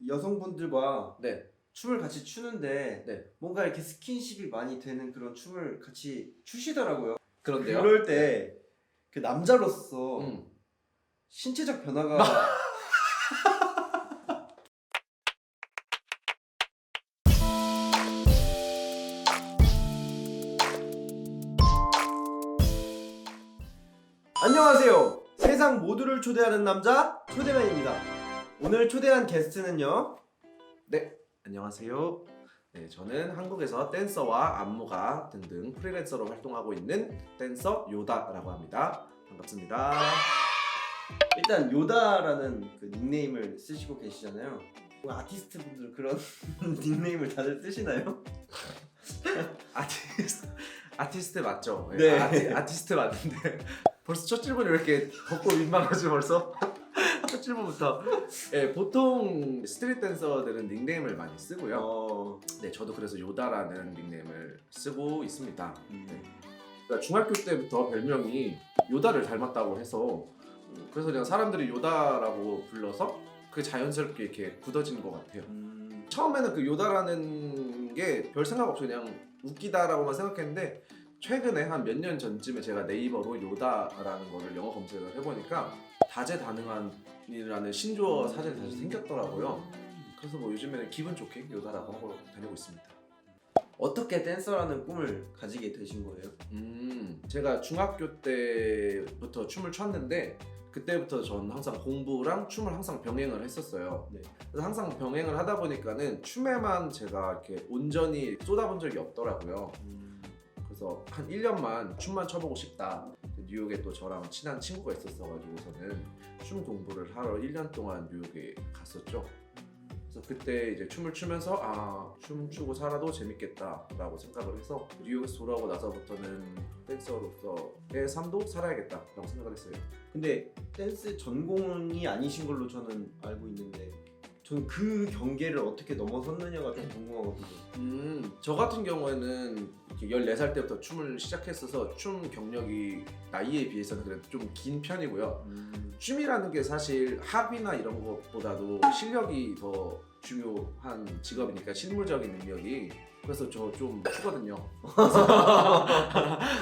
여성분들과 네. 춤을 같이 추는데 네. 뭔가 이렇게 스킨십이 많이 되는 그런 춤을 같이 추시더라고요. 그런데요. 그럴 때 그 남자로서 신체적 변화가 안녕하세요. 세상 모두를 초대하는 남자 초대맨입니다. 오늘 초대한 게스트는요. 네, 안녕하세요. 네, 저는 한국에서 댄서와 안무가 등등 프리랜서로 활동하고 있는 댄서 요다라고 합니다. 반갑습니다. 일단 요다라는 그 닉네임을 쓰시고 계시잖아요. 아티스트 분들 그런 닉네임을 다들 쓰시나요? 아티스트 맞죠? 네. 아티스트 맞는데 벌써 첫 질문이 왜 이렇게 덥고 민망하지 벌써? 첫 질문부터. 네, 보통 스트릿 댄서들은 닉네임을 많이 쓰고요. 네, 저도 그래서 요다라는 닉네임을 쓰고 있습니다. 네. 그러니까 중학교 때부터 별명이 요다를 닮았다고 해서 그래서 그냥 사람들이 요다라고 불러서 그게 자연스럽게 이렇게 굳어지는 것 같아요. 처음에는 그 요다라는 게 별 생각 없이 그냥 웃기다라고만 생각했는데 최근에 한 몇 년 전쯤에 제가 네이버로 요다라는 거를 영어 검색을 해보니까 다재다능한이라는 신조어 사전이 다시 생겼더라고요. 그래서 뭐 요즘에는 기분 좋게 요다라고 하고 다니고 있습니다. 어떻게 댄서라는 꿈을 가지게 되신 거예요? 제가 중학교 때부터 춤을 췄는데 그때부터 전 항상 공부랑 춤을 항상 병행을 했었어요. 네. 그래서 항상 병행을 하다 보니까는 춤에만 제가 이렇게 온전히 쏟아본 적이 없더라고요. 그래서 한 1년만 춤만 춰보고 싶다. 뉴욕에 또 저랑 친한 친구가 있었어가지고서는 춤 공부를 하러 1년 동안 뉴욕에 갔었죠. 그래서 그때 이제 춤을 추면서 춤추고 살아도 재밌겠다라고 생각을 해서 뉴욕에서 돌아오고 나서부터는 댄서로서의 삶도 살아야겠다라고 생각을 했어요. 근데 댄스 전공이 아니신 걸로 저는 알고 있는데 저는 그 경계를 어떻게 넘어섰느냐가 좀 궁금하거든요. 저 같은 경우에는 이렇게 14살 때부터 춤을 시작했어서 춤 경력이 나이에 비해서는 그래도 좀 긴 편이고요. 춤이라는 게 사실 합이나 이런 것보다도 실력이 더 중요한 직업이니까 실무적인 능력이. 그래서 저 좀 추거든요.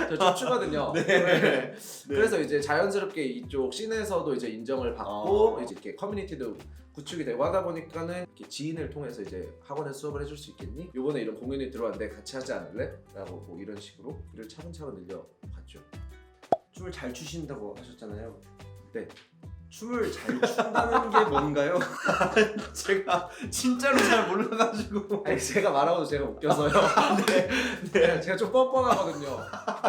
저 좀 추거든요. 네. 그래서 이제 자연스럽게 이쪽 씬에서도 이제 인정을 받고 이제 이렇게 커뮤니티도 구축이 되고 하다 보니까는 이렇게 지인을 통해서 이제 학원에 수업을 해줄 수 있겠니? 요번에 이런 공연이 들어왔는데 같이 하지 않을래? 라고 뭐 이런 식으로 일을 차근차근 늘려갔죠. 춤을 잘 추신다고 하셨잖아요. 네. 춤을 잘 춘다는 게 뭔가요? 제가 진짜로 잘 몰라가지고. 아니 제가 말하고도 제가 웃겨서요. 네. 제가 좀 뻔뻔하거든요.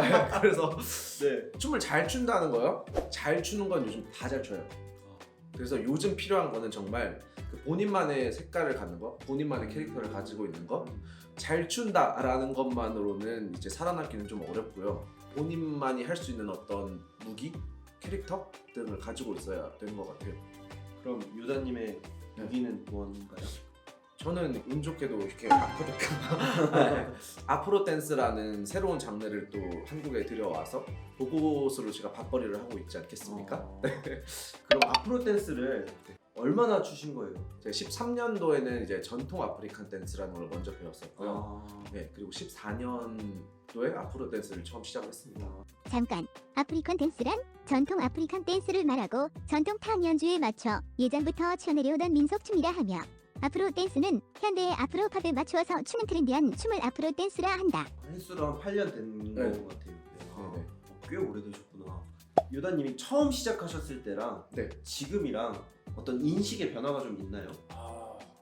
네, 그래서 네. 춤을 잘 춘다는 거요? 잘 추는 건 요즘 다 잘 춰요. 그래서 요즘 필요한 거는 정말 그 본인만의 색깔을 갖는 거, 본인만의 캐릭터를 가지고 있는 거, 잘 춘다라는 것만으로는 이제 살아남기는 좀 어렵고요. 본인만이 할 수 있는 어떤 무기, 캐릭터 등을 가지고 있어야 되는 것 같아요. 그럼 유다님의 무기는 뭔가요? 저는 운 좋게도 이렇게 아프로 댄스라는 새로운 장르를 또 한국에 들여와서 그곳으로 제가 밥벌이를 하고 있지 않겠습니까? 그럼 아프로 댄스를 얼마나 추신 거예요? 제가 13년도에는 이제 전통 아프리칸 댄스라는 걸 먼저 배웠었고요. 네, 그리고 14년도에 아프로 댄스를 처음 시작했습니다. 잠깐, 아프리칸 댄스란 전통 아프리칸 댄스를 말하고 전통 탕 연주에 맞춰 예전부터 쳐내려오던 민속춤이라 하며 아프로 댄스는 현대의 아프로 팝에 맞추어서 추는 트렌디한 춤을 아프로 댄스라 한다. 횟수로 한 8년 된 네. 것 같아요. 네. 꽤 오래되셨구나. 유다님이 처음 시작하셨을 때랑 네. 지금이랑 어떤 인식의 변화가 좀 있나요?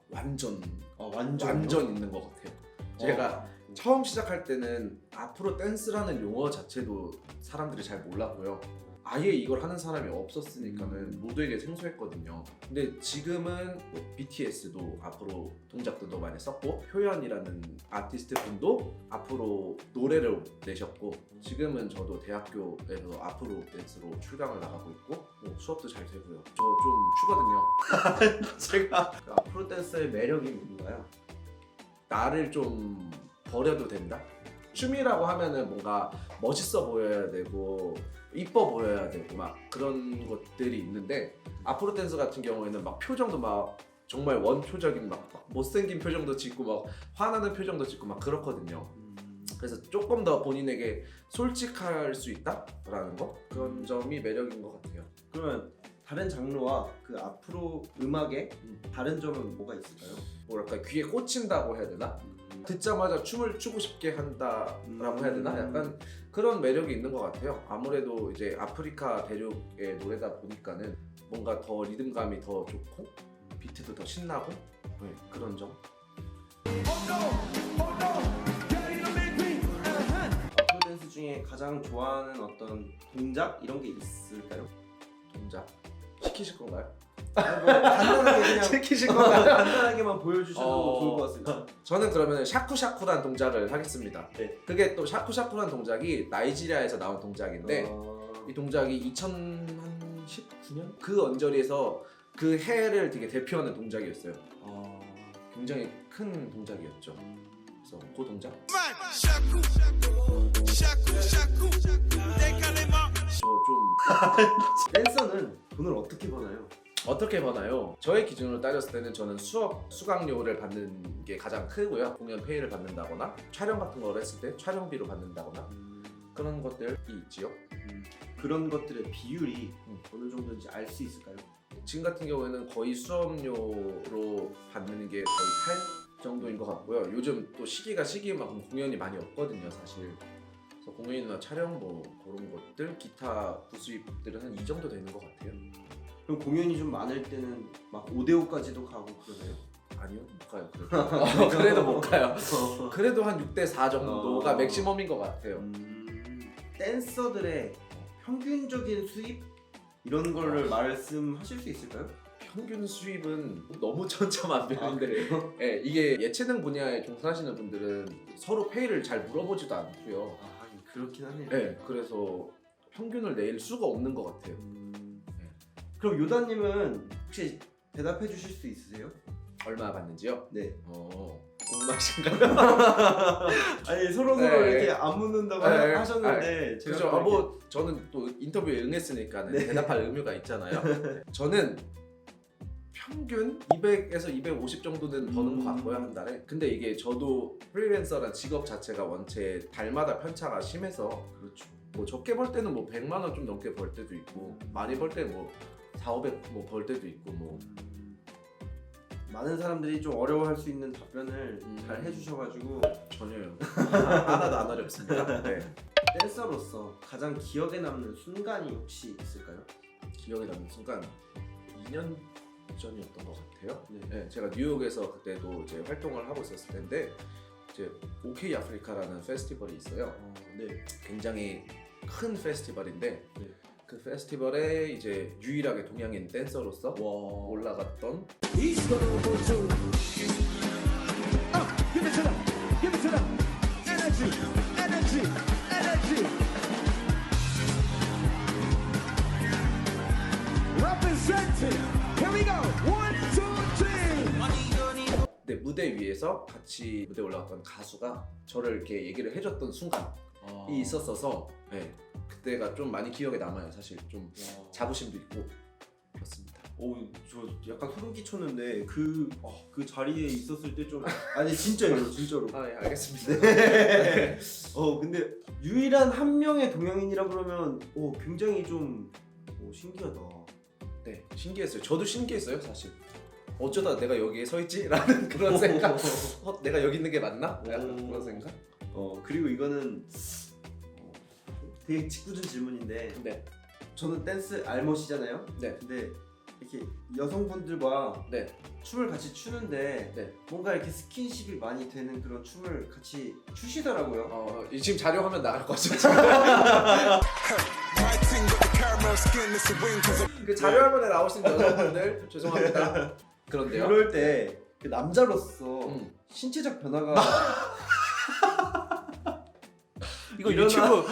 완전 완전 있는 것 같아요. 제가 처음 시작할 때는 아프로 댄스라는 용어 자체도 사람들이 잘 몰랐고요. 아예 이걸 하는 사람이 없었으니까는 모두에게 생소했거든요. 근데 지금은 뭐 BTS도 앞으로 동작들도 많이 썼고 효연이라는 아티스트 분도 앞으로 노래를 내셨고 지금은 저도 대학교에서 앞으로 댄스로 출강을 나가고 있고 뭐 수업도 잘 되고요. 저 좀 추거든요. 제가 그 아프로 댄스의 매력이 뭔가요? 나를 좀 버려도 된다? 춤이라고 하면은 뭔가 멋있어 보여야 되고 이뻐 보여야 되고 막 그런 것들이 있는데 아프로 댄스 같은 경우에는 막 표정도 막 정말 원초적인 막 못생긴 표정도 짓고 막 화나는 표정도 짓고 막 그렇거든요. 그래서 조금 더 본인에게 솔직할 수 있다라는 거 그런 점이 매력인 것 같아요. 그러면 다른 장르와 그 앞으로 음악의 다른 점은 뭐가 있을까요? 뭐랄까 귀에 꽂힌다고 해야 되나? 듣자마자 춤을 추고 싶게 한다라고 해야 되나? 약간 그런 매력이 있는 것 같아요. 아무래도 이제 아프리카 대륙의 노래다 보니까는 뭔가 더 리듬감이 더 좋고 비트도 더 신나고 네, 그런 점. 아프로 댄스 중에 가장 좋아하는 어떤 동작 이런 게 있을까요? 동작 시키실 건가요? 뭐 간단하게 그냥 시키실 건가요? 간단하게만 보여주셔도 좋을 것 같습니다. 저는 그러면 샤쿠샤쿠란 동작을 하겠습니다. 네. 그게 또 샤쿠샤쿠란 동작이 나이지리아에서 나온 동작인데 이 동작이 2019년 그 언저리에서 그 해를 되게 대표하는 동작이었어요. 굉장히 큰 동작이었죠. 그래서 그 동작. 좀 댄서는 돈을 어떻게 버나요? 어떻게 버나요? 저의 기준으로 따졌을 때는 저는 수강료를 받는 게 가장 크고요. 공연 페이를 받는다거나 촬영 같은 걸 했을 때 촬영비로 받는다거나 그런 것들이 있지요. 그런 것들의 비율이 어느 정도인지 알 수 있을까요? 지금 같은 경우에는 거의 수업료로 받는 게 거의 8 정도인 것 같고요. 요즘 또 시기만큼 공연이 많이 없거든요, 사실. 그래서 공연이나 촬영 뭐 그런 것들, 기타 부수입들은 한 이 정도 되는 것 같아요. 그럼 공연이 좀 많을 때는 막 5대5까지도 가고 그러나요? 아니요, 못 가요. 그래도, 그래도 못 가요. 그래도 한 6대4 정도가 맥시멈인 것 같아요. 댄서들의 평균적인 수입 이런 거를 말씀하실 수 있을까요? 평균 수입은 너무 천차만별인데 그래요? 예, 이게 예체능 분야에 종사하시는 분들은 서로 페이를 잘 물어보지도 않고요. 하긴 그렇긴 하네요. 예, 그래서 평균을 낼 수가 없는 것 같아요. 그럼 요다님은 혹시 대답해 주실 수 있으세요? 얼마 받는지요? 네. 궁금하신가요? 아니 서로 네. 이렇게 안 묻는다고 네. 하셨는데 제가 그죠? 또 이렇게- 뭐 저는 또 인터뷰에 응했으니까 네. 대답할 의무가 있잖아요. 저는 평균 200에서 250 정도는 버는 것 같고요, 한 달에. 근데 이게 저도 프리랜서란 직업 자체가 원체 달마다 편차가 심해서 그렇죠. 뭐 적게 벌 때는 뭐 100만 원 좀 넘게 벌 때도 있고 많이 벌 때는 뭐 400, 500 뭐 벌 때도 있고 뭐 많은 사람들이 좀 어려워할 수 있는 답변을 잘 해주셔가지고 전혀요. 하나도 안 어렵습니다. 네. 댄서로서 가장 기억에 남는 순간이 혹시 있을까요? 기억에 남는 순간 2년 전이었던 것 같아요. 네. 네, 제가 뉴욕에서 그때도 이제 활동을 하고 있었을 텐데 이제 OK 아프리카라는 페스티벌이 있어요. 네. 굉장히 큰 페스티벌인데 네. 그 페스티벌에 이제 유일하게 동양인 댄서로서 와. 올라갔던 He's gonna go to. Give it to them. Give it to them. Energy, energy, energy. Representing. Here we go. 1, 2, 3. 네, 무대 위에서 같이 무대 올라갔던 가수가 저를 이렇게 얘기를 해줬던 순간이 있었어서 네, 그때가 좀 많이 기억에 남아요. 사실 좀 자부심도 있고 그렇습니다. 저 약간 소름 끼쳤는데 그 자리에 있었을 때 좀 아니 진짜요 진짜로. 아, 예, 알겠습니다. 네. 근데 유일한 한 명의 동양인이라 그러면 굉장히 좀 신기하다. 네, 신기했어요. 저도 신기했어요, 사실. 어쩌다 내가 여기에 서 있지라는 그런 생각. 내가 여기 있는 게 맞나? 약간 그런 생각. 그리고 이거는 되게 짓궂은 질문인데 네, 저는 댄스 알못이잖아요. 네, 근데 이렇게 여성분들과 네. 춤을 같이 추는데 네. 뭔가 이렇게 스킨십이 많이 되는 그런 춤을 같이 추시더라고요. 지금 자료 화면 나갈 거죠. 그 자료 화면에 나오신 여성분들 죄송합니다. 그런데요. 그럴 때 그 남자로서 신체적 변화가 이거 일어나- 유튜브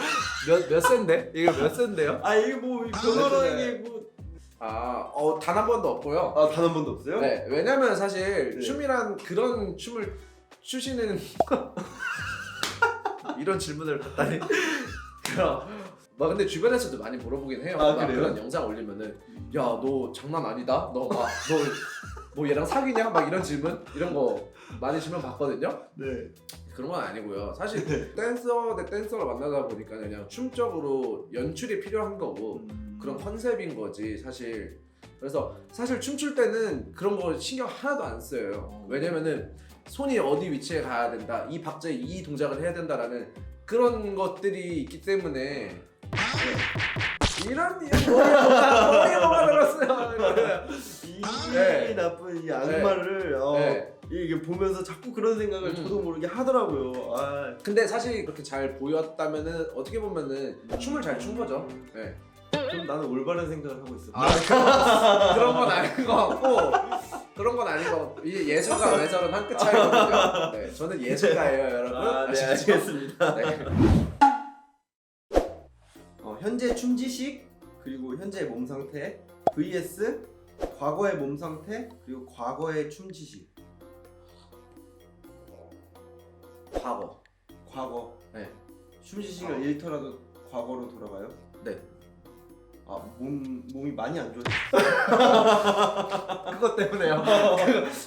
몇 세인데? 이거 몇 세인데요? 이게 뭐 변화라는 게 뭐 단 한 번도 없고요. 단 한 번도 없어요? 네, 왜냐면 사실 네. 춤이란 그런 춤을 추시는 이런 질문을 받다니. 막 근데 주변에서도 많이 물어보긴 해요. 막 그래요? 그런 영상 올리면은 야 너 장난 아니다. 너 뭐 얘랑 사귀냐 막 이런 질문 이런 거 많이 질문 받거든요. 네. 그런 건 아니고요. 사실 댄서 대 댄서를 만나다 보니까 그냥 춤적으로 연출이 필요한 거고 그런 컨셉인 거지 사실. 그래서 사실 춤출 때는 그런 거 신경 하나도 안 써요. 왜냐면은 손이 어디 위치에 가야 된다, 이 박자에 이 동작을 해야 된다라는 그런 것들이 있기 때문에 네. 이런 머리가 들었어요. 이 네. 나쁜 이 악마를 네. 이게 보면서 자꾸 그런 생각을 저도 모르게 하더라고요. 아. 근데 사실 그렇게 잘 보였다면은 어떻게 보면은 춤을 잘 춘 거죠. 네. 그럼 나는 올바른 생각을 하고 있어. 그런 건 아닌 것 같고 그런 건 아닌 것 같고 이게 예술가 외설은 한 끗 차이거든요. 네, 저는 예술가예요, 여러분. 아, 네, 아시죠? 알겠습니다. 네. 현재 춤 지식 그리고 현재 몸 상태 vs 과거의 몸 상태 그리고 과거의 춤 지식. 과거. 네. 춤 지식을 잃더라도 과거로 돌아가요? 네. 아, 몸이 많이 안 좋아졌어. 그것 때문에요.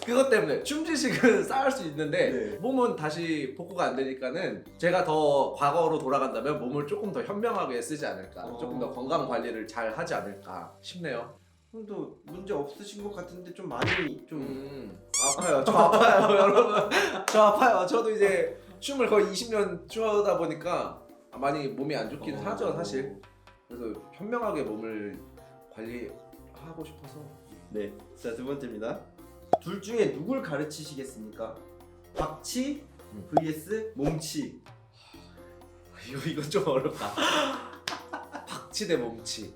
그것 때문에 춤 지식은 쌓을 수 있는데 네. 몸은 다시 복구가 안 되니까는 제가 더 과거로 돌아간다면 몸을 조금 더 현명하게 쓰지 않을까, 조금 더 건강 관리를 잘 하지 않을까 싶네요. 형도 문제 없으신 것 같은데 좀 많이 좀 아파요. 저 아파요, 여러분. 저 아파요. 저도 이제 춤을 거의 20년 추다 보니까 많이 몸이 안 좋긴 하죠, 사실. 그래서 현명하게 몸을 관리하고 싶어서. 네. 자, 두 번째입니다. 둘 중에 누굴 가르치시겠습니까? 박치 vs 몸치. 이거 좀 어렵다. 박치 대 몸치.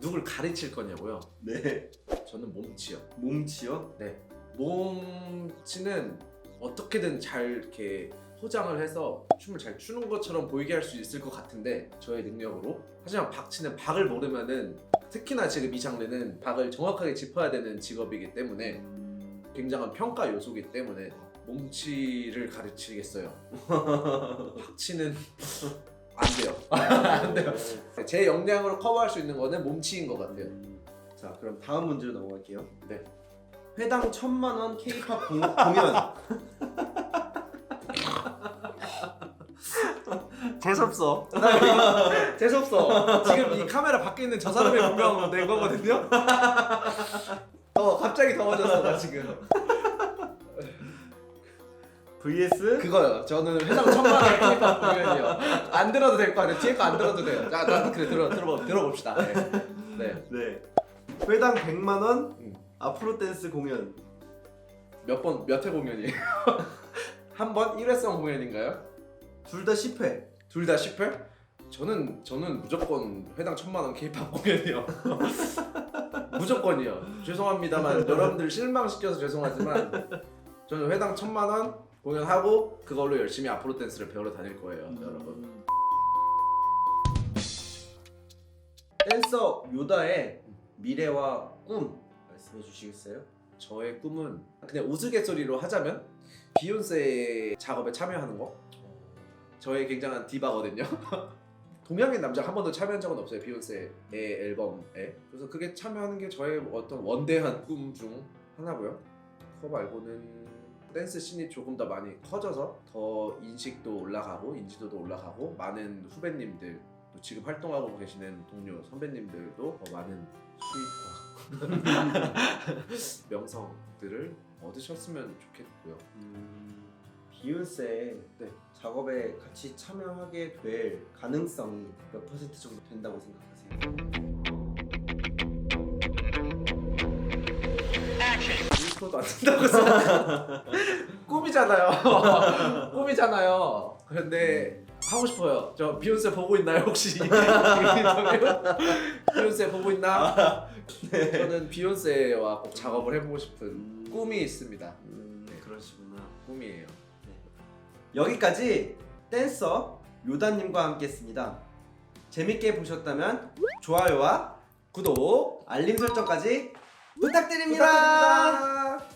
누굴 가르칠 거냐고요? 네. 저는 몸치요. 몸치요? 네. 몸치는 어떻게든 잘 이렇게 포장을 해서 춤을 잘 추는 것처럼 보이게 할 수 있을 것 같은데 저의 능력으로. 하지만 박치는 박을 모르면은, 특히나 지금 이 장르는 박을 정확하게 짚어야 되는 직업이기 때문에 굉장한 평가 요소이기 때문에 몸치를 가르치겠어요. 박치는 안 돼요. 안 돼요. 제 역량으로 커버할 수 있는 거는 몸치인 것 같아요. 자, 그럼 다음 문제로 넘어갈게요. 네. 회당 1,000만 원 K-팝 공연. 재수없어. 재수없어. 지금 이 카메라 밖에 있는 저 사람의 분명으로 낸 거거든요. 갑자기 더워졌어 나 지금. vs 그거요. 저는 회당 1,000만 원 K-팝 공연이요. 안 들어도 될 거 아니에요. 뒤에 거 안 들어도 돼요. 자, 그래 들어봅시다. 네. 네. 회당 100만 원 음. 아프로 댄스 공연. 몇 회 공연이에요? 한 번 1회성 공연인가요? 둘 다 10회. 둘 다 10회? 저는 무조건 회당 1,000만 원 K-팝 공연이요. 무조건이요. 죄송합니다만 여러분들 실망시켜서 죄송하지만 저는 회당 1,000만 원 공연하고 그걸로 열심히 아프로 댄스를 배우러 다닐 거예요, 여러분. 댄서 요다의 미래와 꿈 말씀해 주시겠어요? 저의 꿈은 그냥 우스갯소리로 하자면 비욘세 작업에 참여하는 거. 저의 굉장한 디바거든요. 동양인 남자가 한 번도 참여한 적은 없어요, 비욘세의 앨범에. 그래서 그게 참여하는 게 저의 어떤 원대한 꿈 중 하나고요. 그거 말고는 댄스 씬이 조금 더 많이 커져서 더 인식도 올라가고 인지도도 올라가고 많은 후배님들, 또 지금 활동하고 계시는 동료 선배님들도 더 많은 수익과 명성들을 얻으셨으면 좋겠고요. 비욘세 네. 작업에 같이 참여하게 될 가능성이 몇 % 정도 된다고 생각하세요? 1%도 안 된다고 생각. 꿈이잖아요. 꿈이잖아요. 근데 하고 싶어요. 저 비욘세 보고 있나요 혹시? 비욘세 보고 있나? 네. 저는 비욘세와 꼭 작업을 해보고 싶은 꿈이 있습니다. 네, 그러시구나. 꿈이에요. 여기까지 댄서 요다님과 함께했습니다. 재밌게 보셨다면 좋아요와 구독 알림 설정까지 부탁드립니다. 부탁드립니다.